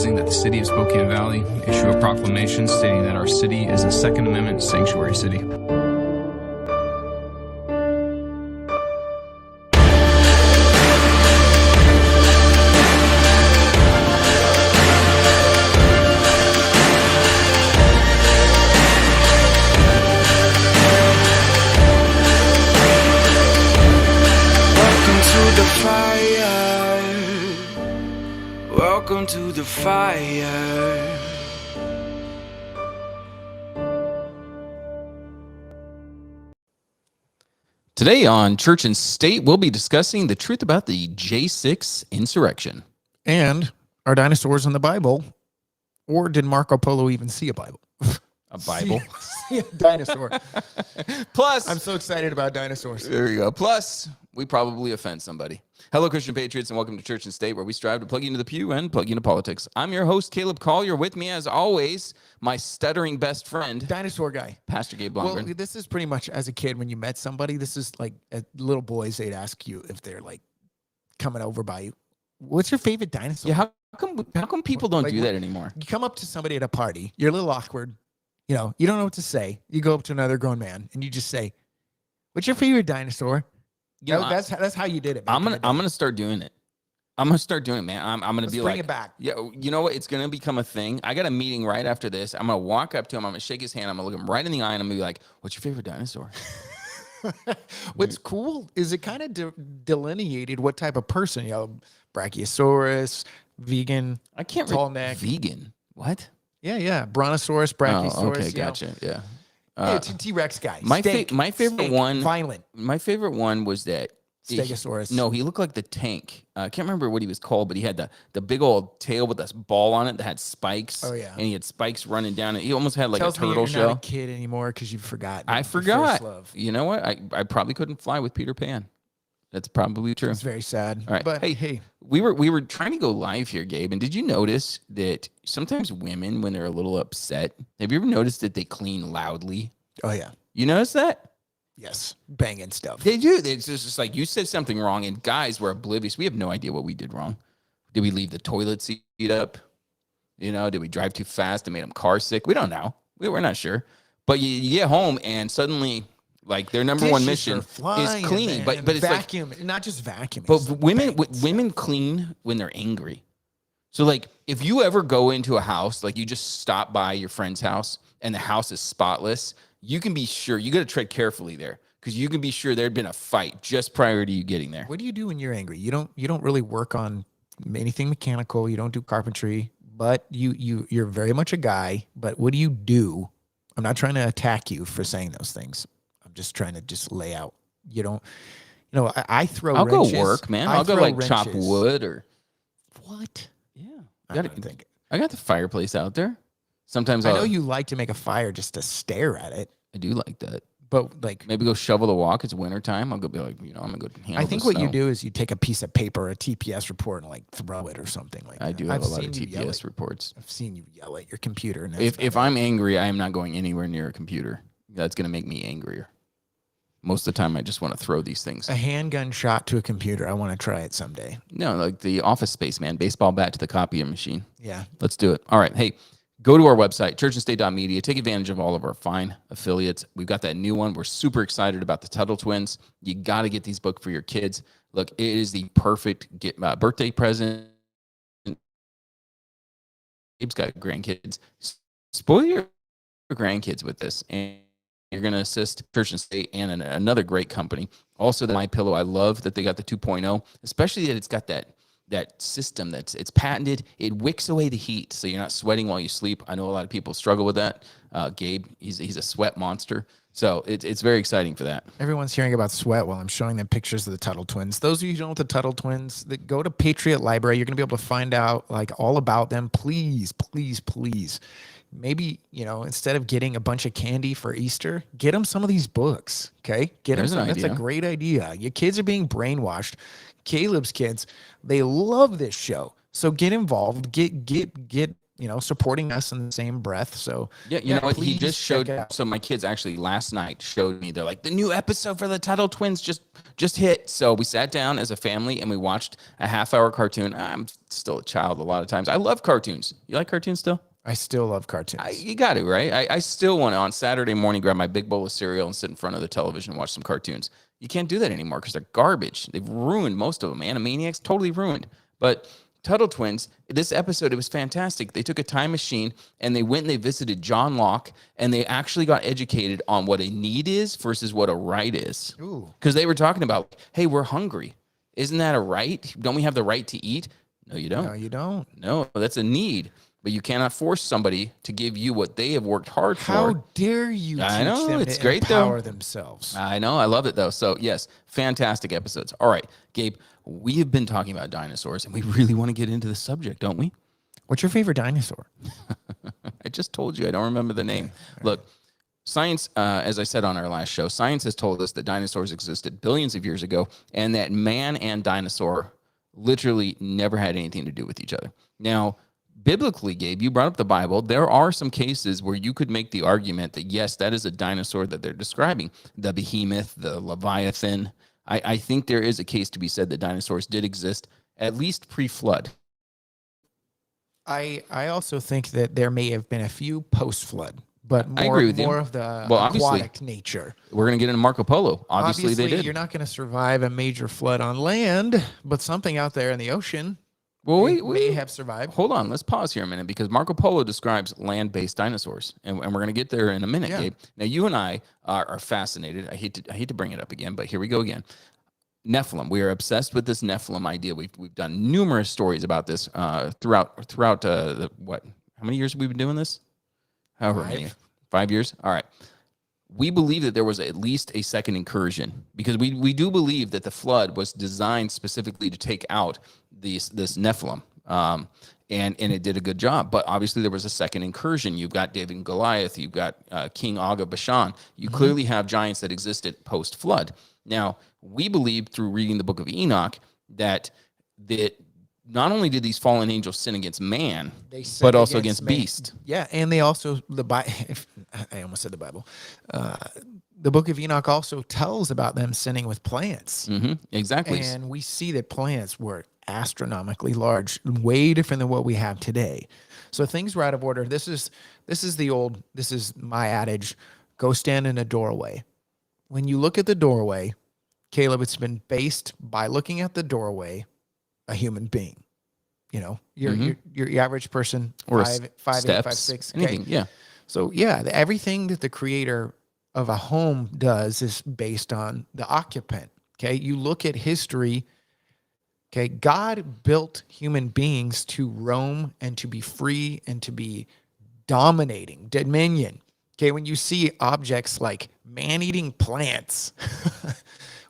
proposing that the city of Spokane Valley issue a proclamation stating that our city is a Second Amendment sanctuary city. Welcome to the fire. Today on Church and State, we'll be discussing the truth about the J6 insurrection. And are dinosaurs in the Bible? Or did Marco Polo even see a Bible? A Bible? See a dinosaur. Plus, I'm so excited about dinosaurs. There you go. Plus, we probably offend somebody. Hello, Christian Patriots, and welcome to Church and State, where we strive to plug you into the pew and plug you into politics. I'm your host, Caleb Collier. With me, as always, my stuttering best friend, Dinosaur guy. Pastor Gabe Lundgren. Well, this is pretty much as a kid when you met somebody. This is like little boys, they'd ask you if they're like coming over by you. What's your favorite dinosaur? Yeah, how come people don't do that anymore? You come up to somebody at a party, you're a little awkward. You know, you don't know what to say. You go up to another grown man and you just say, "What's your favorite dinosaur?" You know, that's how you did it. I'm gonna start doing it. I'm gonna start doing it, man. I'm gonna Let's be bring like, it back. Yeah, you know what? It's gonna become a thing. I got a meeting right after this. I'm gonna walk up to him. I'm gonna shake his hand. I'm gonna look him right in the eye, and I'm gonna be like, "What's your favorite dinosaur?" What's cool is it kind of delineated what type of person, you know, Brachiosaurus, vegan, I can't tall neck. Vegan. What? Yeah. Brontosaurus, Brachiosaurus. Oh, okay, gotcha. Yeah. It's a T-Rex guy. My favorite one. Violent. My favorite one was that. Stegosaurus. No, he looked like the tank. I can't remember what he was called, but he had the big old tail with this ball on it that had spikes. Oh, yeah. And he had spikes running down it. He almost had like Tells a turtle me shell. you're not a kid anymore because you've forgotten. I your forgot. first love. You know what? I probably couldn't fly with Peter Pan. That's probably true. It's very sad. All right. But hey, we were trying to go live here, Gabe. And did you notice that sometimes women, when they're a little upset, have you ever noticed that they clean loudly? Oh, yeah. You notice that? Yes. Banging stuff. They do. It's just like you said something wrong, and guys were oblivious. We have no idea what we did wrong. Did we leave the toilet seat up? You know, did we drive too fast and made them car sick? We don't know. We're not sure. But you get home and suddenly, like, their number one mission is cleaning. But it's vacuum, like, not just vacuuming. But women clean when they're angry. So, like, if you ever go into a house, like you just stop by your friend's house and the house is spotless, you can be sure, you got to tread carefully there because you can be sure there'd been a fight just prior to you getting there. What do you do when you're angry? You don't really work on anything mechanical. You don't do carpentry, but you're very much a guy. But what do you do? I'm not trying to attack you for saying those things. I'm just trying to lay out. You don't, I throw I'll wrenches. go work, man. I'll go like chop wood or what? Yeah. I got the fireplace out there. Sometimes I know you like to make a fire just to stare at it. I do like that. But like maybe go shovel the walk. It's wintertime. I'll go be like, I'm gonna go handle I think what you do is you take a piece of paper, a TPS report, and like throw it or something like that. I do have a lot of TPS reports. I've seen you yell at your computer. And if I'm angry, I am not going anywhere near a computer. That's gonna make me angrier. Most of the time, I just want to throw these things. A handgun shot to a computer. I want to try it someday. No, like the Office Space, man. Baseball bat to the copying machine. Yeah. Let's do it. All right. Hey, go to our website, churchandstate.media. Take advantage of all of our fine affiliates. We've got that new one. We're super excited about the Tuttle twins. You got to get these books for your kids. Look, it is the perfect birthday present. Gabe's got grandkids. Spoil your grandkids with this, and you're going to assist Church and State and another great company. Also, the MyPillow. I love that they got the 2.0, especially that it's got that system it's patented. It wicks away the heat, so you're not sweating while you sleep. I know a lot of people struggle with that. Gabe, he's a sweat monster, so it's very exciting for that. Everyone's hearing about sweat while I'm showing them pictures of the Tuttle twins. Those of you who don't know the Tuttle twins, go to Patriot Library. You're going to be able to find out like all about them. Please, please, please. Maybe, instead of getting a bunch of candy for Easter, get them some of these books, okay? Get them some. That's a great idea. Your kids are being brainwashed. Caleb's kids, they love this show. So get involved. Get supporting us in the same breath. So Yeah, you know what? He please just check showed. it out. So my kids actually last night showed me. They're like, the new episode for the Tuttle Twins just hit. So we sat down as a family and we watched a half-hour cartoon. I'm still a child a lot of times. I love cartoons. You like cartoons still? I still love cartoons. You got to, right? I still want to, on Saturday morning, grab my big bowl of cereal and sit in front of the television and watch some cartoons. You can't do that anymore because they're garbage. They've ruined most of them. Animaniacs, totally ruined. But Tuttle Twins, this episode, it was fantastic. They took a time machine and they went and they visited John Locke and they actually got educated on what a need is versus what a right is. Because they were talking about, hey, we're hungry. Isn't that a right? Don't we have the right to eat? No, you don't. No, you don't. No, that's a need. But you cannot force somebody to give you what they have worked hard for. How dare you I know, teach them it's to great, empower though. themselves? I know. I love it, though. So, yes, fantastic episodes. All right, Gabe, we have been talking about dinosaurs, and we really want to get into the subject, don't we? What's your favorite dinosaur? I just told you. I don't remember the name. Look, science, as I said on our last show, science has told us that dinosaurs existed billions of years ago and that man and dinosaur literally never had anything to do with each other. Now, biblically, Gabe, you brought up the Bible. There are some cases where you could make the argument that, yes, that is a dinosaur that they're describing. The behemoth, the Leviathan. I think there is a case to be said that dinosaurs did exist, at least pre-flood. I also think that there may have been a few post-flood, but I agree with you. more of the Well, obviously, aquatic nature. We're going to get into Marco Polo. Obviously, they did. You're not going to survive a major flood on land, but something out there in the ocean Well, may we have survived. hold on. Let's pause here a minute because Marco Polo describes land-based dinosaurs, and we're going to get there in a minute, Yeah. Gabe. Now, you and I are fascinated. I hate to bring it up again, but here we go again. Nephilim. We are obsessed with this Nephilim idea. We've done numerous stories about this throughout the what? How many years have we been doing this? However many. 5 years. All right. We believe that there was at least a second incursion because we do believe that the flood was designed specifically to take out this Nephilim. And it did a good job. But obviously there was a second incursion. You've got David and Goliath. You've got King Og of Bashan. You clearly have giants that existed post-flood. Now, we believe through reading the book of Enoch that not only did these fallen angels sin against man, but also against beast. Yeah, and they also, I almost said the Bible. The book of Enoch also tells about them sinning with plants. Mm-hmm, exactly. And we see that plants were astronomically large, way different than what we have today. So things were out of order. This is my adage, go stand in a doorway. When you look at the doorway, Caleb, it's been based by looking at the doorway, a human being. Your average person, or 5'8", 5'6", anything. Yeah. So yeah, everything that the creator of a home does is based on the occupant. Okay, you look at history. Okay, God built human beings to roam and to be free and to be dominating, dominion. Okay, when you see objects like man-eating plants,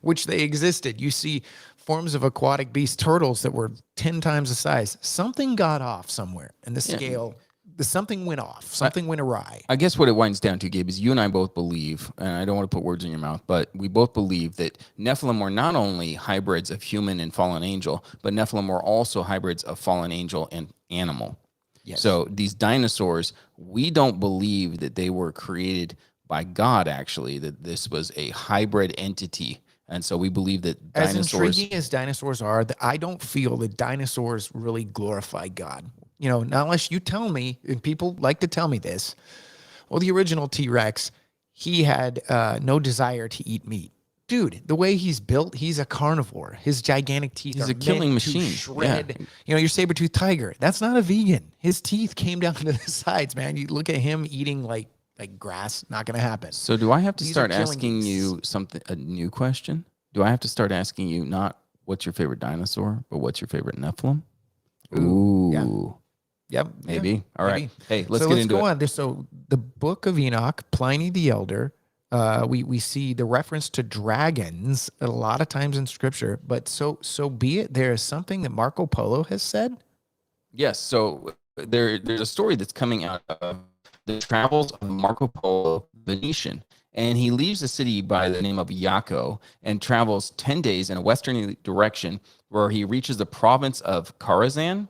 which they existed, you see forms of aquatic beasts, turtles that were 10 times the size. Something got off somewhere in the scale. Something went off. Something went awry. I guess what it winds down to, Gabe, is you and I both believe, and I don't want to put words in your mouth, but we both believe that Nephilim were not only hybrids of human and fallen angel, but Nephilim were also hybrids of fallen angel and animal. Yes. So these dinosaurs, we don't believe that they were created by God, actually, that this was a hybrid entity. And so we believe that dinosaurs... As intriguing as dinosaurs are, I don't feel that dinosaurs really glorify God. Not unless you tell me, and people like to tell me this, well, the original T-Rex, he had no desire to eat meat. Dude, the way he's built, he's a carnivore. His gigantic teeth he's are a killing meant to machine. shred. Yeah. Your saber-toothed tiger, that's not a vegan. His teeth came down to the sides, man. You look at him eating like grass, not going to happen. So do I have to These start are killing asking you a new question? Do I have to start asking you not what's your favorite dinosaur, but what's your favorite Nephilim? Ooh. Yeah. Yep. Maybe. Yeah, All right. maybe. Hey, let's let's into go it. on. So the book of Enoch, Pliny the Elder, we see the reference to dragons a lot of times in scripture, but so be it. There is something that Marco Polo has said. Yes. So there's a story that's coming out of the travels of Marco Polo, Venetian. And he leaves a city by the name of Iaco and travels 10 days in a westerly direction where he reaches the province of Karazhan.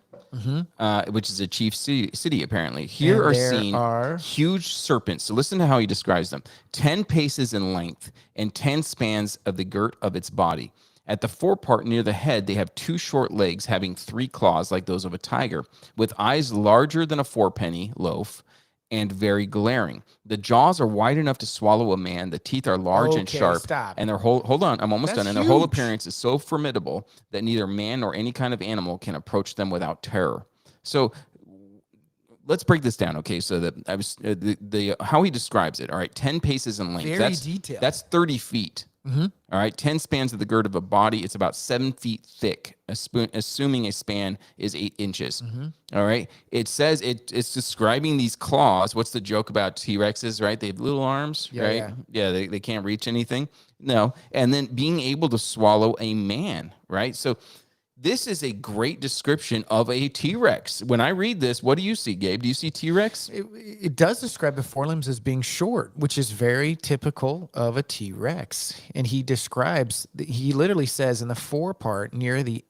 which is a chief city apparently. Here And are there seen are- huge serpents. So listen to how he describes them: 10 paces in length and 10 spans of the girt of its body. At the forepart near the head, they have 2 short legs having 3 claws like those of a tiger, with eyes larger than a 4-penny loaf and very glaring. The jaws are wide enough to swallow a man. The teeth are large and Okay, sharp. stop. And their hold on, I'm almost That's done. And their whole huge. appearance is so formidable that neither man nor any kind of animal can approach them without terror. So let's break this down, okay? So that I was the how he describes it. All right, 10 paces in length. Very detailed. That's 30 feet. All right, 10 spans of the girth of a body. It's about 7 feet thick, assuming a span is 8 inches. All right, it says it's describing these claws. What's the joke about T-Rexes, right? They have little arms, right? Yeah, they can't reach anything. No, and then being able to swallow a man, right? So this is a great description of a T-Rex. When I read this, what do you see, Gabe? Do you see T-Rex? It does describe the forelimbs as being short, which is very typical of a T-Rex. And he literally says in the forepart near the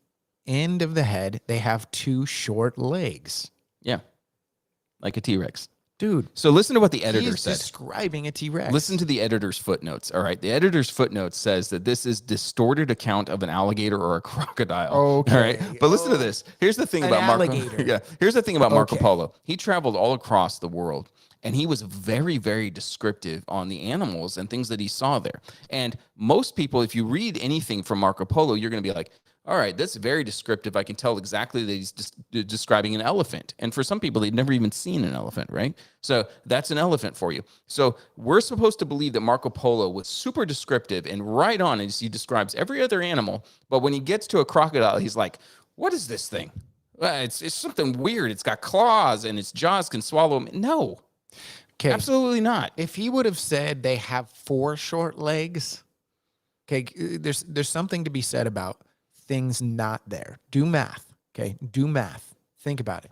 end of the head, they have 2 short legs. Yeah, like a T-Rex. Dude, So listen to what the editor he's said. describing a T-Rex. Listen to the editor's footnotes. All right. The editor's footnote says that this is distorted account of an alligator or a crocodile. Okay. All right. But listen to this. Here's the thing An about Marco. alligator. Yeah. Here's the thing about Marco Okay. Polo. He traveled all across the world, and he was very, very descriptive on the animals and things that he saw there. And most people, if you read anything from Marco Polo, you're going to be like, all right, that's very descriptive. I can tell exactly that he's describing an elephant. And for some people, they've never even seen an elephant, right? So that's an elephant for you. So we're supposed to believe that Marco Polo was super descriptive and right on as he describes every other animal. But when he gets to a crocodile, he's like, what is this thing? Well, it's something weird. It's got claws and its jaws can swallow him. No, Okay. absolutely not. If he would have said they have 4 short legs, okay, there's something to be said about things not there. Do math, okay? Do math. Think about it.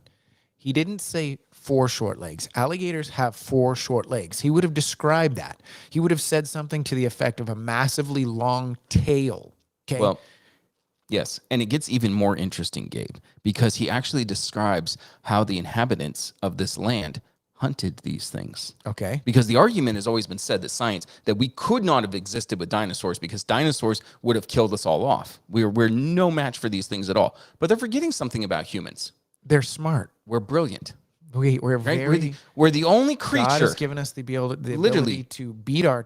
He didn't say 4 short legs. Alligators have 4 short legs. He would have described that. He would have said something to the effect of a massively long tail, okay? Well, yes, and it gets even more interesting, Gabe, because he actually describes how the inhabitants of this land hunted these things. Okay. Because the argument has always been said that we could not have existed with dinosaurs because dinosaurs would have killed us all off. We're no match for these things at all. But they're forgetting something about humans. They're smart. We're brilliant. We're Right? very... We're the only God creature has given us the Literally. ability to beat our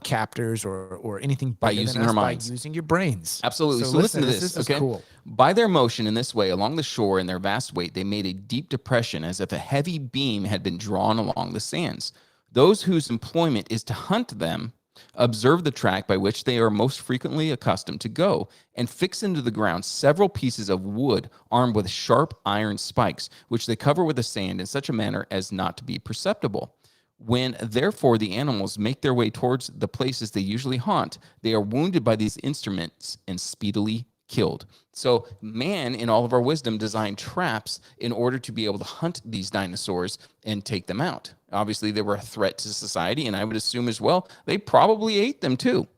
captors or anything By bigger using than our us minds. By using your brains. Absolutely. So listen to this. This is okay? cool. By their motion in this way along the shore and their vast weight, they made a deep depression as if a heavy beam had been drawn along the sands. Those whose employment is to hunt them observe the track by which they are most frequently accustomed to go, and fix into the ground several pieces of wood armed with sharp iron spikes, which they cover with the sand in such a manner as not to be perceptible. When, therefore, the animals make their way towards the places they usually haunt, they are wounded by these instruments and speedily killed. So man, in all of our wisdom, designed traps in order to be able to hunt these dinosaurs and take them out. Obviously, they were a threat to society, and I would assume as well, they probably ate them too.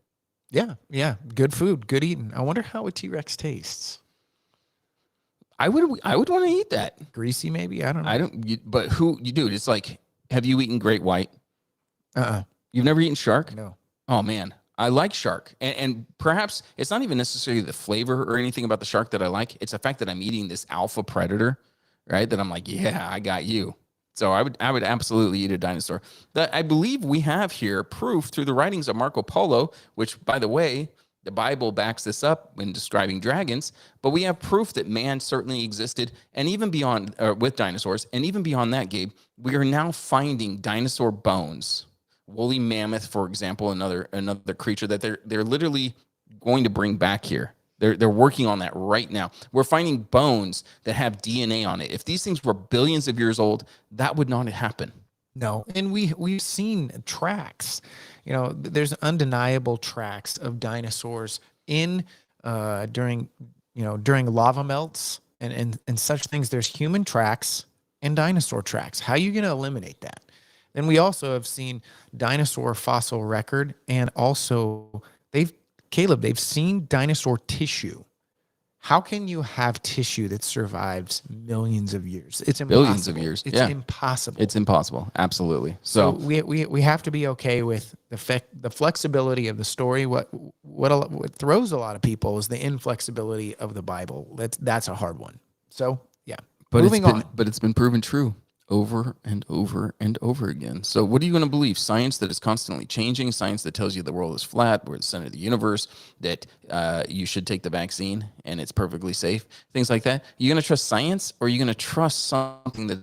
Yeah. Good food, good eating. I wonder how a T-Rex tastes. I would want to eat that. Greasy, maybe? I don't know. But dude, it's like, have you eaten great white? You've never eaten shark? No. Oh man, I like shark, and perhaps it's not even necessarily the flavor or anything about the shark that I like. It's the fact that I'm eating this alpha predator, right? That I'm like, yeah, I got you. So I would absolutely eat a dinosaur. That I believe we have here proof through the writings of Marco Polo, which, by the way, the Bible backs this up when describing dragons. But we have proof that man certainly existed, and even beyond with dinosaurs, and even beyond that, Gabe, we are now finding dinosaur bones. Woolly mammoth, for example, another creature that they're literally going to bring back here. They're working on that right now. We're finding bones that have DNA on it. If these things were billions of years old, that would not happen. No, and we've seen tracks. You know, there's undeniable tracks of dinosaurs in during lava melts and such things. There's human tracks and dinosaur tracks. How are you going to eliminate that? Then we also have seen dinosaur fossil record, and also they've seen dinosaur tissue. How can you have tissue that survives millions of years? It's impossible. Billions of years. It's Yeah. impossible. It's impossible. Absolutely. So So we have to be okay with the flexibility of the story. What throws a lot of people is the inflexibility of the Bible. That's a hard one. So yeah, moving on. But it's been proven true over and over and over again. So what are you going to believe? Science that is constantly changing, science that tells you the world is flat, we're the center of the universe, that you should take the vaccine and it's perfectly safe, things like that. You going to trust science, or are you going to trust something that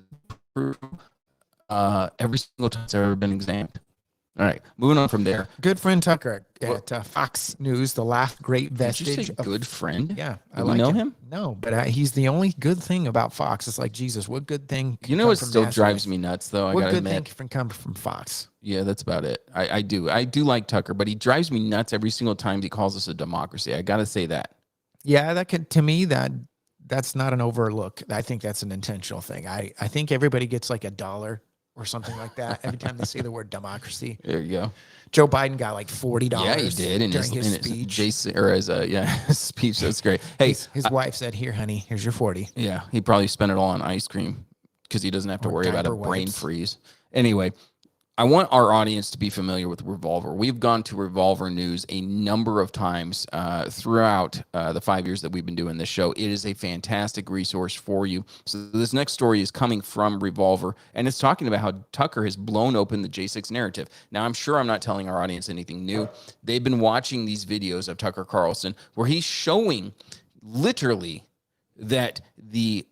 every single time it's ever been examined? All right, moving on from there. Good friend Tucker at Fox News, the last great Did vestige you say of good friend? Yeah, Do we know him? No, but he's the only good thing about Fox. It's like, Jesus, what good thing? You know what still drives me nuts, though? I What gotta good admit. thing can come from Fox? Yeah, that's about it. I do like Tucker, but he drives me nuts every single time he calls us a democracy. I gotta say that. Yeah, that could, to me, that's not an overlook. I think that's an intentional thing. I think everybody gets like $1 or something like that every time they say the word democracy. There you go. Joe Biden got like $40. Yeah, he did in during his speech. speech. His speech. That's great. Hey, His wife said, "Here, honey, here's your 40." yeah, he probably spent it all on ice cream because he doesn't have to Or worry about a diaper brain wipes. freeze. Anyway, I want our audience to be familiar with Revolver. We've gone to Revolver News a number of times throughout the 5 years that we've been doing this show. It is a fantastic resource for you. So this next story is coming from Revolver, and it's talking about how Tucker has blown open the J6 narrative. Now, I'm sure I'm not telling our audience anything new. They've been watching these videos of Tucker Carlson where he's showing literally that the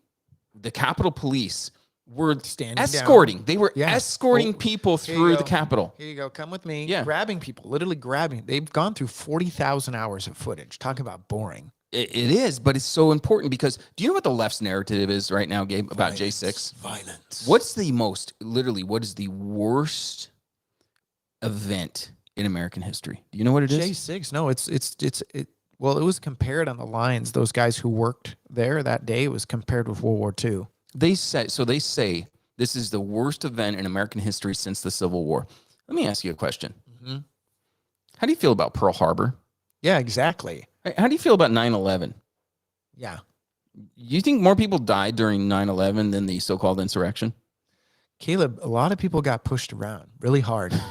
Capitol Police were Standing escorting. down. They were Yeah. escorting Oh, people here you through go. the Capitol. Here you go. Come with me. Yeah. Grabbing people, literally grabbing. They've gone through 40,000 hours of footage. Talk about boring. It is, but it's so important because do you know what the left's narrative is right now, Gabe, about J6? Violence. What is the worst event in American history? Do you know what it is? J6? No, well, it was compared on the lines. Those guys who worked there that day, it was compared with World War II. They say this is the worst event in American history since the Civil War. Let me ask you a question. Mm-hmm. How do you feel about Pearl Harbor? Yeah, exactly. How do you feel about 9/11? Yeah. You think more people died during 9/11 than the so-called insurrection? Caleb, a lot of people got pushed around really hard. A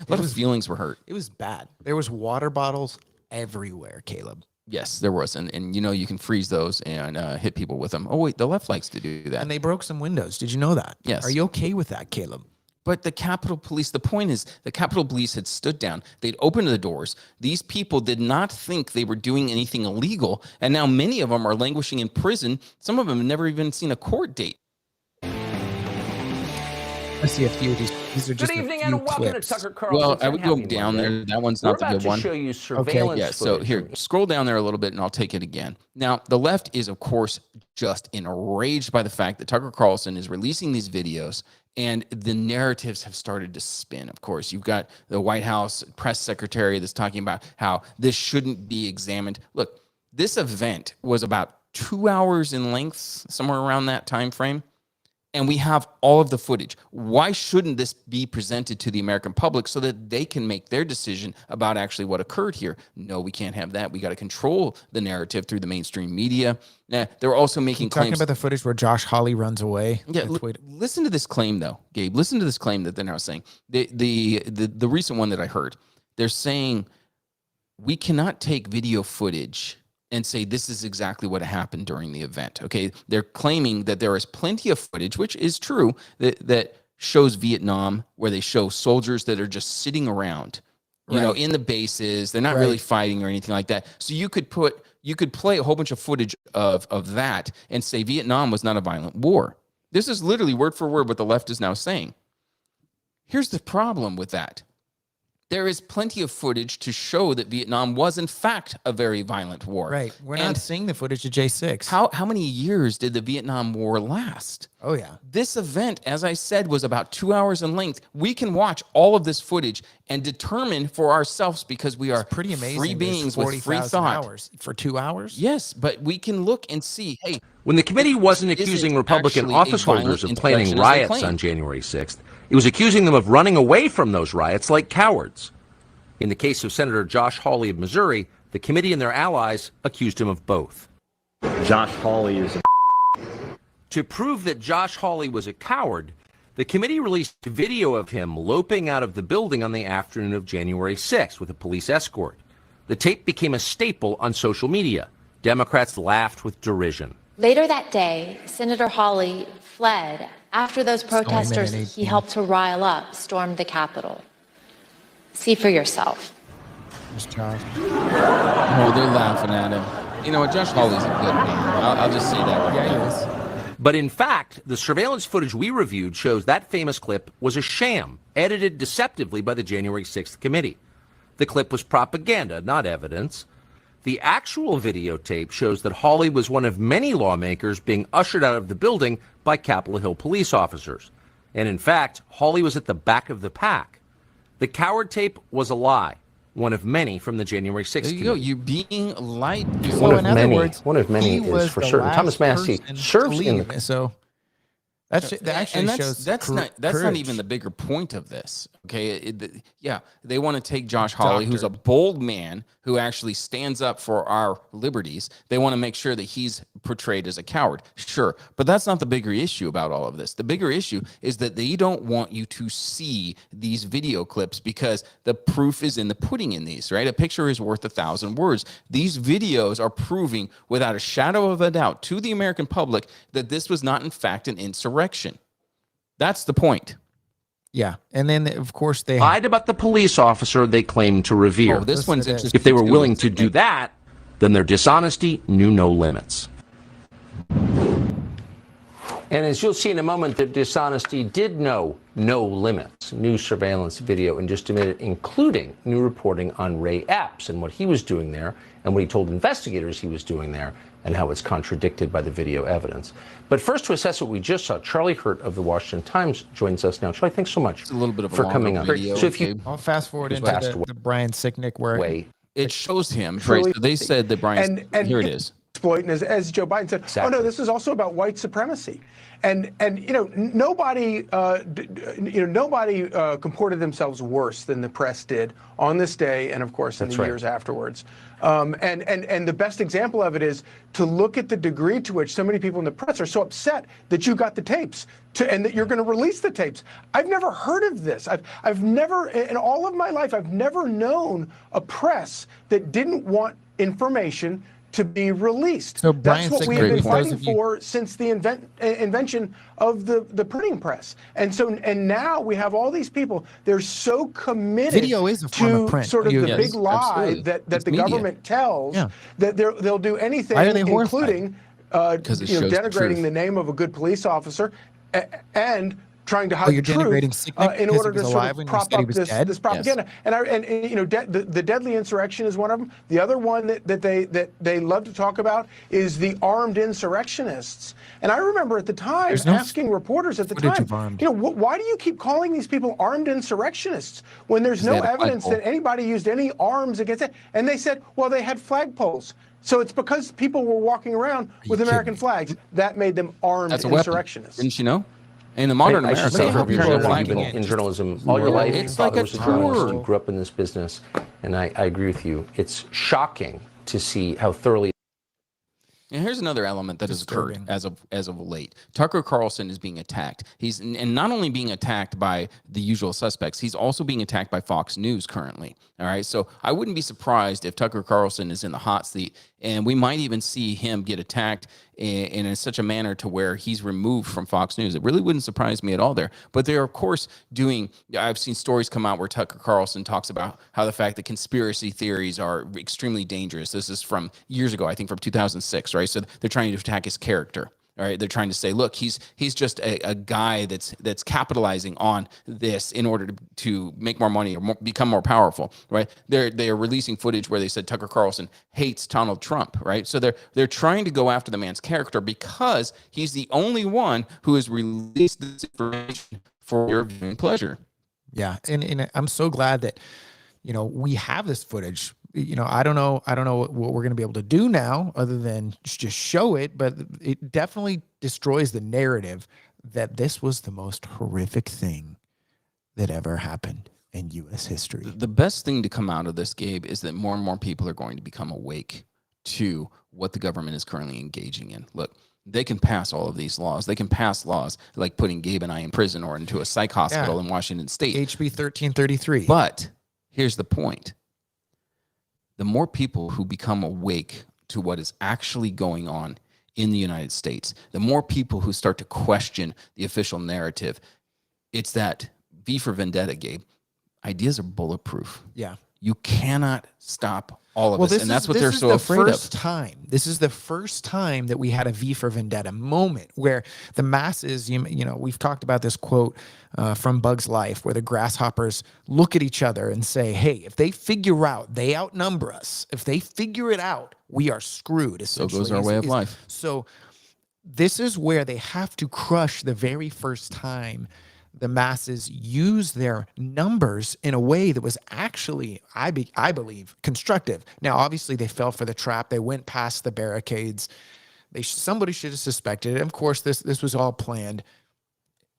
lot of feelings were hurt. It was bad. There was water bottles everywhere, Caleb. Yes, there was. And you know, you can freeze those and hit people with them. Oh, wait, the left likes to do that. And they broke some windows. Did you know that? Yes. Are you okay with that, Caleb? But the Capitol Police, the point is, the Capitol Police had stood down. They'd opened the doors. These people did not think they were doing anything illegal. And now many of them are languishing in prison. Some of them have never even seen a court date. I see a few of these. These are just Good evening a few and welcome clips. to Tucker Carlson. Well, I would go down there. That one's We're not the about good to one. show you surveillance Yeah, so footage here, from- scroll down there a little bit and I'll take it again. Now, the left is, of course, just enraged by the fact that Tucker Carlson is releasing these videos and the narratives have started to spin. Of course, you've got the White House press secretary that's talking about how this shouldn't be examined. Look, this event was about 2 hours in length, somewhere around that time frame. And we have all of the footage. Why shouldn't this be presented to the American public so that they can make their decision about actually what occurred here? No, we can't have that. We got to control the narrative through the mainstream media. Now, they're also making Talking claims. about the footage where Josh Hawley runs away. Yeah, listen to this claim though, Gabe. Listen to this claim that they're now saying. The recent one that I heard, they're saying we cannot take video footage and say this is exactly what happened during the event. Okay, they're claiming that there is plenty of footage, which is true, that shows Vietnam, where they show soldiers that are just sitting around, you know, in the bases. They're not really fighting or anything like that. So you could play a whole bunch of footage of that and say Vietnam was not a violent war. This is literally word for word what the left is now saying. Here's the problem with that. There is plenty of footage to show that Vietnam was, in fact, a very violent war. Right. We're not seeing the footage of J6. How many years did the Vietnam War last? Oh, yeah. This event, as I said, was about 2 hours in length. We can watch all of this footage and determine for ourselves, because we are Pretty amazing. free beings with free 40,000 thought. hours for 2 hours? Yes, but we can look and see, hey, When the committee wasn't Is it accusing Republican actually a office holders violent of planning insurrection as they riots claim? on January 6th, it was accusing them of running away from those riots like cowards. In the case of Senator Josh Hawley of Missouri, the committee and their allies accused him of both. Josh Hawley is a To prove that Josh Hawley was a coward, the committee released a video of him loping out of the building on the afternoon of January 6th with a police escort. The tape became a staple on social media. Democrats laughed with derision. Later that day, Senator Hawley fled after those protesters he helped to rile up stormed the Capitol. See for yourself. Josh. Oh, they're laughing at him. You know what? Josh Hawley's a good man. I'll just say that right now. But in fact, the surveillance footage we reviewed shows that famous clip was a sham, edited deceptively by the January 6th committee. The clip was propaganda, not evidence. The actual videotape shows that Hawley was one of many lawmakers being ushered out of the building by Capitol Hill police officers. And in fact, Hawley was at the back of the pack. The coward tape was a lie, one of many from the January 6th There you committee. go. You're being lied. So in other words, one of many he is was for the certain. last Thomas Massey person to serves in leave. the... So that actually shows that's not courage. even the bigger point of this. Okay, yeah, they want to take Josh Hawley, who's a bold man who actually stands up for our liberties. They want to make sure that he's portrayed as a coward. Sure, but that's not the bigger issue about all of this. The bigger issue is that they don't want you to see these video clips because the proof is in the pudding in these, right? A picture is worth 1,000 words. These videos are proving without a shadow of a doubt to the American public that this was not in fact an insurrection. That's the point. Yeah, and then of course they lied about the police officer they claimed to revere. Oh, this one's interesting. If they were too. willing to do that, then their dishonesty knew no limits. And as you'll see in a moment, their dishonesty did know no limits. New surveillance video in just a minute, including new reporting on Ray Epps and what he was doing there and what he told investigators he was doing there and how it's contradicted by the video evidence. But first, to assess what we just saw, Charlie Hurt of the Washington Times joins us now. Charlie, thanks so much It's a little bit of a for longer coming on. video, So if you I'll fast forward into passed the Brian Sicknick where way, it shows him, Truly- right? So they said that Brian, and here it is. exploit, and as Joe Biden said, Exactly. oh no, this is also about white supremacy, and you know nobody comported themselves worse than the press did on this day, and of course in That's the right. years afterwards. And the best example of it is to look at the degree to which so many people in the press are so upset that you got the tapes and that you're going to release the tapes. I've never heard of this. I've never, in all of my life, I've never known a press that didn't want information to be released. So That's Brian what we've Sicknick, been for those fighting of you- for since the invention of the printing press. And now we have all these people. They're so committed Video is a form of to print. sort of You- the Yes, big lie absolutely. that It's the media. government tells Yeah. that they'll do anything, Why are they horrified? including 'Cause it shows the denigrating truth. the name of a good police officer and trying to hide Oh, you're the truth denigrating Sicknick in because order he was to sort alive of when you prop said he up was this dead? propaganda. The deadly insurrection is one of them. The other one that they love to talk about is the armed insurrectionists. And I remember at the time There's no asking reporters at the footage time, of armed. why do you keep calling these people armed insurrectionists when there's Because no they had a evidence flagpole. that anybody used any arms against it? And they said, well, they had flagpoles. So it's because people were walking around with you American kidding flags that made them armed That's a weapon. insurrectionists. Didn't you know? In the modern I should America, say Look for how people people that are have been liking it. in journalism all your life, It's your like father a was a journalist, tour. you grew up in this business, and I agree with you. It's shocking to see how thoroughly And here's another element that has occurred Disturbing. as of late. Tucker Carlson is being attacked. He's and not only being attacked by the usual suspects, he's also being attacked by Fox News currently. All right, so I wouldn't be surprised if Tucker Carlson is in the hot seat, and we might even see him get attacked in such a manner to where he's removed from Fox News. It really wouldn't surprise me at all there. But they're of course doing. I've seen stories come out where Tucker Carlson talks about how the fact that conspiracy theories are extremely dangerous. This is from years ago, I think from 2006, right? So they're trying to attack his character. All right, they're trying to say, look, he's just a guy that's capitalizing on this in order to make more money or become more powerful, right? They are releasing footage where they said Tucker Carlson hates Donald Trump, right? So they're trying to go after the man's character because he's the only one who has released this information for your viewing pleasure. Yeah, and I'm so glad that we have this footage. I don't know what we're going to be able to do now other than just show it, but it definitely destroys the narrative that this was the most horrific thing that ever happened in U.S. history. The best thing to come out of this, Gabe, is that more and more people are going to become awake to what the government is currently engaging in. Look, they can pass all of these laws. They can pass laws like putting Gabe and I in prison or into a psych hospital in Washington State. HB 1333. But here's the point. The more people who become awake to what is actually going on in the United States, the more people who start to question the official narrative, it's that V for Vendetta, Gabe. Ideas are bulletproof. Yeah. You cannot stop all of this. And that's what they're so afraid of. This is the first time that we had a V for Vendetta moment where the masses, you know, we've talked about this quote from Bug's Life where the grasshoppers look at each other and say, hey, if they figure out they outnumber us, if they figure it out, we are screwed. So goes our way of life. So this is where they have to crush the very first time the masses use their numbers in a way that was actually, I believe, constructive. Now, obviously, they fell for the trap. They went past the barricades. Somebody should have suspected it. Of course, this was all planned.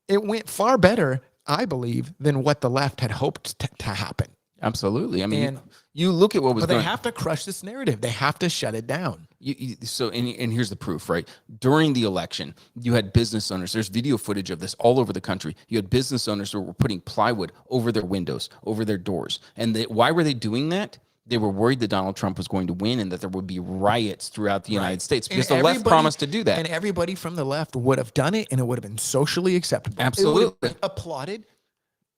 It went far better, I believe, than what the left had hoped to happen. Absolutely. I mean, you look at what was going on. But they have to crush this narrative. They have to shut it down. And here's the proof, right? During the election, you had business owners. There's video footage of this all over the country. You had business owners who were putting plywood over their windows, over their doors. And why were they doing that? They were worried that Donald Trump was going to win and that there would be riots throughout the United States because the left promised to do that. And everybody from the left would have done it, and it would have been socially acceptable. Absolutely. It would have been applauded.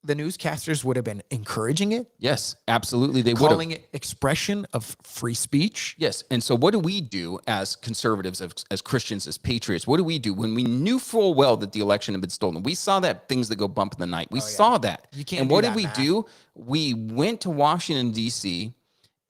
The newscasters would have been encouraging it. Yes, absolutely. They would calling it expression of free speech. Yes. And so what do we do as conservatives, as Christians, as patriots? What do we do when we knew full well that the election had been stolen? We saw that things that go bump in the night. We saw that. You can't. And what did we do? We went to Washington, D.C.,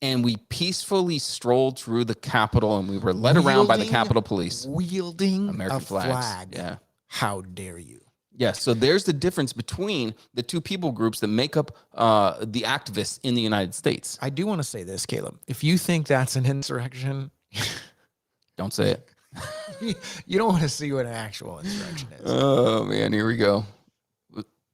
and we peacefully strolled through the Capitol, and we were led around by the Capitol Police. Wielding American flags. flag. Yeah. How dare you? Yes, so there's the difference between the two people groups that make up the activists in the United States. I do want to say this, Caleb. If you think that's an insurrection, don't say it. You don't want to see what an actual insurrection is. Oh, man, here we go.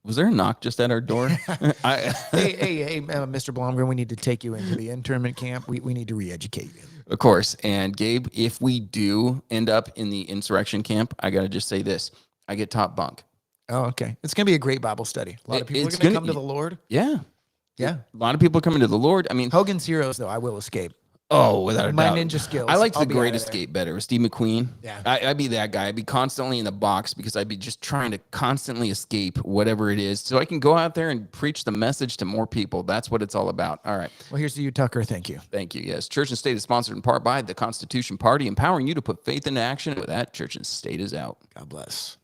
Was there a knock just at our door? Hey, Mr. Blomgren, we need to take you into the internment camp. We need to re-educate you. Of course. And Gabe, if we do end up in the insurrection camp, I got to just say this. I get top bunk. Oh, okay. It's going to be a great Bible study. A lot of people are going to come to the Lord. Yeah. Yeah. A lot of people coming to the Lord. I mean, Hogan's Heroes, though, I will escape. Oh, without a doubt. My ninja skills. I liked The Great Escape better. It was Steve McQueen. Yeah. I'd be that guy. I'd be constantly in the box because I'd be just trying to constantly escape whatever it is so I can go out there and preach the message to more people. That's what it's all about. All right. Well, here's to you, Tucker. Thank you. Thank you. Yes. Church and State is sponsored in part by the Constitution Party, empowering you to put faith into action. With that, Church and State is out. God bless.